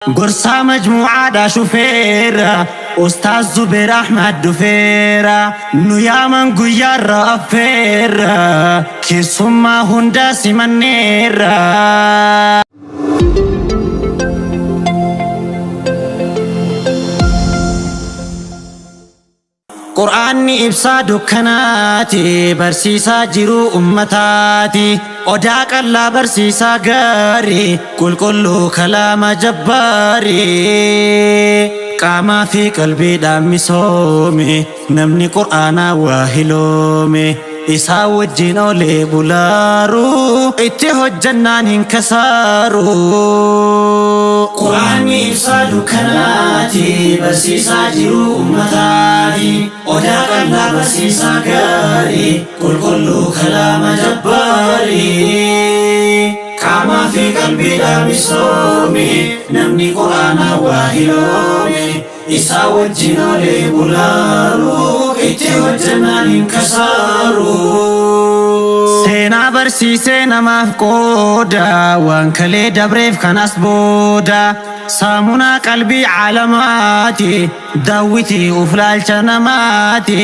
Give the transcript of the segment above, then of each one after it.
قرصة مجموعة دا شوفيرا أستاذ زبير أحمد دفيرا نويا من قيار رافيرا كيسهم ما هندا سمنيرا قرآني إبسا دكناتي برسيسا جرو أمتاتي أداك الله برسيسا غاري كل كلام جباري قاما في قلبي دامي صومي نمني قرآن واهلومي إسا وجينو لبولارو اتهو الجنان انكسارو قرآني إبسا دكناتي برسيسا جرو أمتاتي أداك الله برسيسا غاري كل كلام جباري قاما في قلبي دامي صومي نمني قرآن واهلومي إسا وجينو لبولارو اتهو الجنان انكسارو سينا برسيسي نماف قودا وانكلي دبريف كان أسبودا سامونا قلبي عالماتي داوتي وفلال جنماتي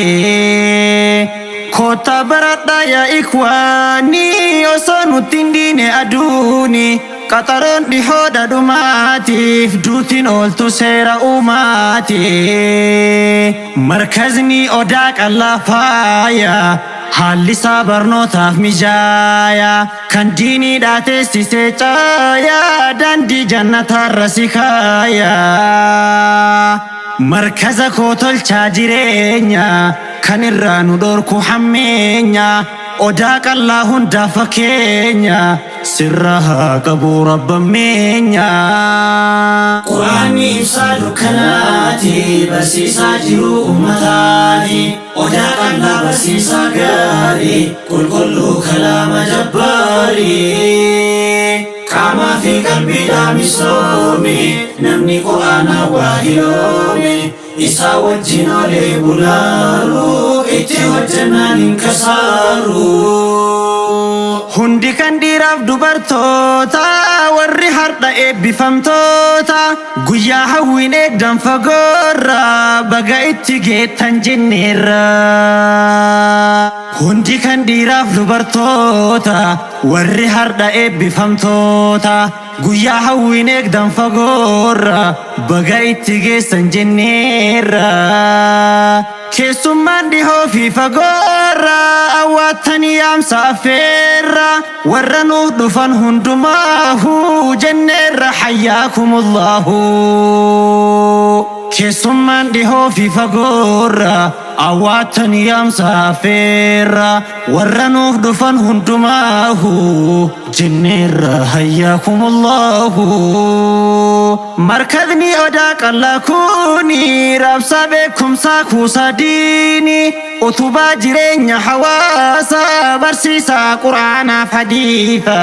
كوتا بردا يا إخواني وصنو تنديني أدوني قطرون دي حودا دوماتي فدوتين أولتو سيرا أوماتي مركزني أوداك الله فايا حالي صبرنو تاف مجايا كان ديني داتي سيسيجايا داندي جنة الرسيكايا مركز كوتل چاجرينيا كان الرانو دوركو حمينيا أوداك الله هندا فكينيا سرها قبو رب مينيا قرآني إبسال كناتي برسيسا جرو أمتاتي أوداك الله برسيسا غاري كل كلام جباري قاما في قلبي دامي صومي نمني قرآن واهلومي إسا وجينو لبولارو اتهو الجنان انكسارو هندي كان ديراف دوبرتوتا ورّي حرطة بفمتوتا قويا هوين اقدام فقورا بقا اتجيت تنجنيرا هندي كان ديراف دوبرتوتا ورّي حرطة بفمتوتا قويا هوين اقدام فقورا بقا اتجيت تنجنيرا كيسومان دي هو في فقورا أواتني يام سافيرا ورنو دفن هندماهو جنر حياكم الله كيسومان دي هو في فقورا أواتني يام سافيرا ورنو دفن هندماهو جنر حياكم الله مركزني أداك الله كوني رابسا بكم ساكو ساديني أتوبا جرين حواسا برسيسا قرآن فديثا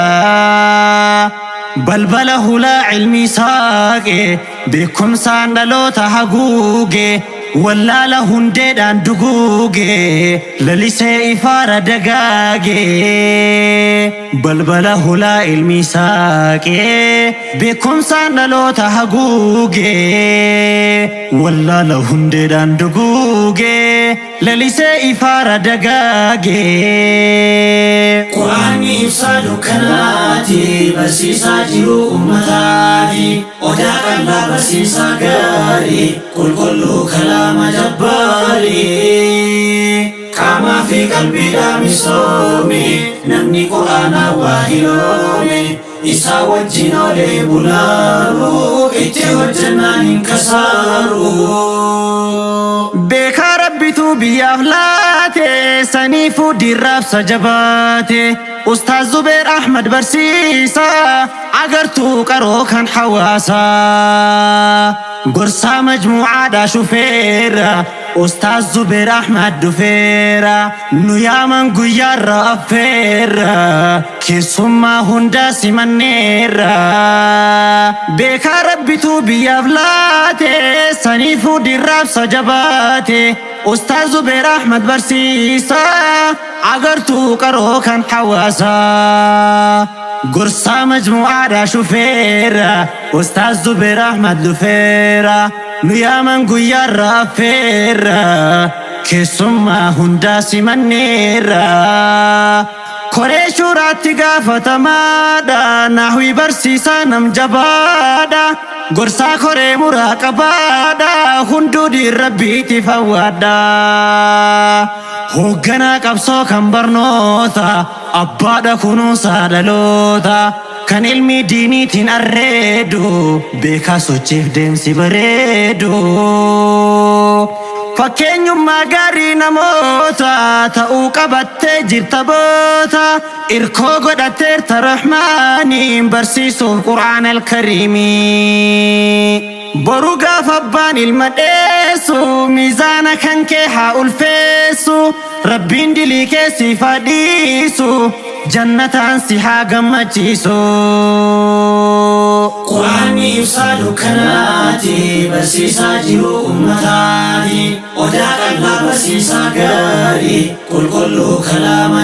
بلبله لا علمي ساقي بكم ساندلو تحقوقي ولا لهن ديدان دقوقي لليسي إفارة دقاقي بلبله لا علمي ساقي بكم ساندلو تحقوقي ولا لهن ديدان دقوقي لليسي إفارة دقاقي قرآني إبسال كناتي برسيسا جرو أمتاتي أوداك الله برسيسا غاري كل كلام جباري قاما في قلبي دامي صومي نمني قرآن واهلومي إسا وجينو لبولارو اتهو الجنان انكسارو بيكا ربيتو بيافلاتي سنيفو ديراف سجباتي أستاذ زبير أحمد برسيسا عقرتو قرو كان حواسا قرصة مجموعة دا شوفيرا Ustaz Zubair Ahmad dufeera nu yaaman guyyaarra affeera keessummaa hunda simanneera beekaa rabbitu biyyaaf laate saniifuu dirraabsa jabaate Ustaz Zubair Ahmad barsiisa agartuu qaroo kan hawaasa gorsa majmu'aadha shufeera Ustaz Zubair Ahmad dufeera nu yaaman guyyaarra affeera keessummaa hunda simanneera koree shuraatti gaafatamaadha nahwi barsiisaa nam jabaadha gorsaa koree muraaqabaadha hunduu dirrabbiitti fawwaadha hoogganaa qabsoo kan barnoota abbaadha kunuunsa dhaloota kan ilmi diiniitiin arreedu beekaa sochiif deemsi bareedu fakkeenyummaa gaarii namoota ta'uu qabattee jirta boota irkoo godhatteerta rahmaaniin barsiisuuf qur'aan alkariimii boru gaafa abbaan ilma dheessu miizaana kan kee haa ulfeessu rabbiin dilii keessi fadhiisu jannataan si haa gammachiisu quraanni ibsaa dukkanaati barsiisaa jiru ummataati odaa qal'aa barsiisaa gaarii qulqulluu kalaama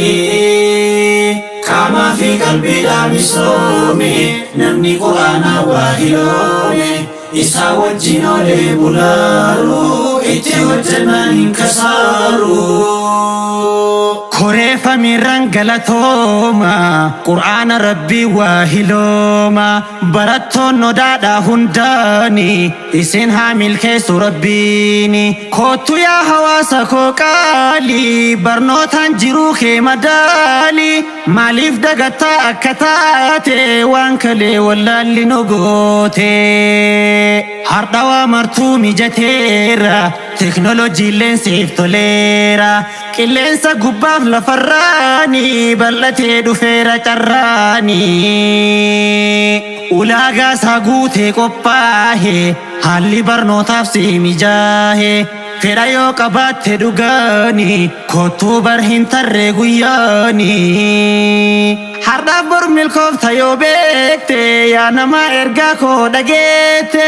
jabbaarii qaamaa fi qalbiidhaa misoome namni quraanaa waa hiloome isaa wajjin olee bulaaru itti hojjannaan hin kasaaru koree famiirran galatooma qur'aana rabbii waa hilooma barattoon odaadha hundaani isin haa milkeessu rabbiini kootu yaa hawaasa koo qaalii barnootaan jiruu kee madaali maaliif dagattaa akka taate waan kalee wallaalli nu goote hardha waa martuu mijateera teknooloojiileen siif toleera qilleensa gubbaaf lafarraani bal'atee dhufeera carraani ulaagaa isaa guutee qophaahe haalli barnootaaf si mijaahe fedha yoo qabaatte dhugaani kottuu bar hin tarree guyyaani hardhaaf bor milkoofta yoo beekte yaa nama ergaa koo dhageette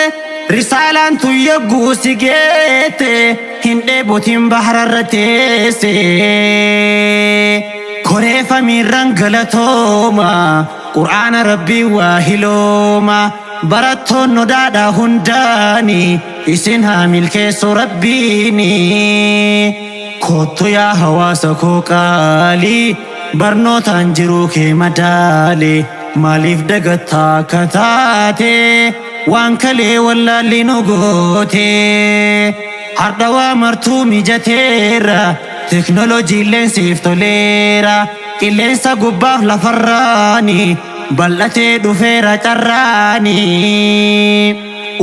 risaalaan tun yogguu si geette hin dheebotin bahararra teesse koree famiirran galatooma qur'aana rabbii waa hilooma barattoon odaadha hundaani isin haa milkeessu rabbiini kottu yaa hawaasa koo qaalii barnootaan jiruu kee madaali maaliif dagattaa akka taate waan kalee wallaalli nu goote hardha waa martuu mijateera teknooloojiileen siif toleera qilleensa gubbaaf lafarraani bal'atee dhufeera carraani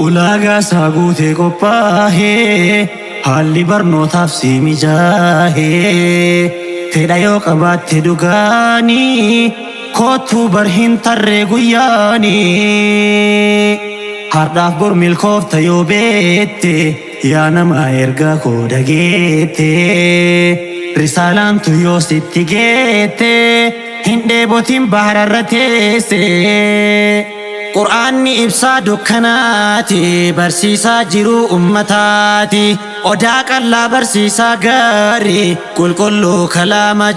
ulaagaa isaa guutee qophaahe haalli barnootaaf si mijaahe fedha yoo qabaatte dhugaani kottuu bar hin tarree guyyaani hardhaaf bor milkoofta yoo beette yaa nama ergaa koo dhageette risaalaan tu yoo sitti geette hin dheebotin bahararra teesse qur'aanni ibsaa dukkanaati barsiisaa jiruu ummataati odaa qal'aa barsiisaa gaarii qulqulluu kalaama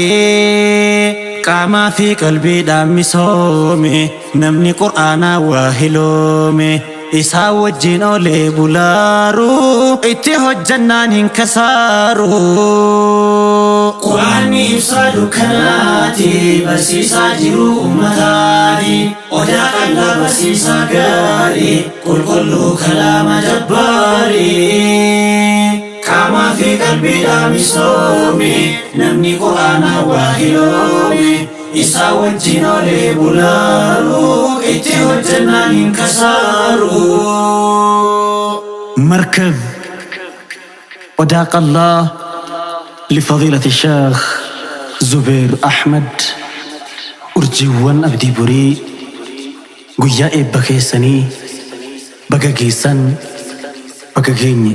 jabbaarii qaamaa fi qalbiidhaan misoome namni qur'aanaa waa hiloome isaa wajjin olee bulaaru itti hojjannaan hin kasaaru quraanni ibsaa dukkanaati barsiisaa jiruu ummataati odaa qal'aa barsiisaa gaarii qulqulluu kalaama jabbaarii qaamaa fi qalbiidhaan misoome namni qur'aanaa waa hiloome isaa wajjin olee bulaaru itti hojjannaan hin kasaaru مركب وداق الله لفضيلة الشيخ زبير أحمد أرجوان أبدي بري قيا إبكيسني بقاقيسن bakka keenya.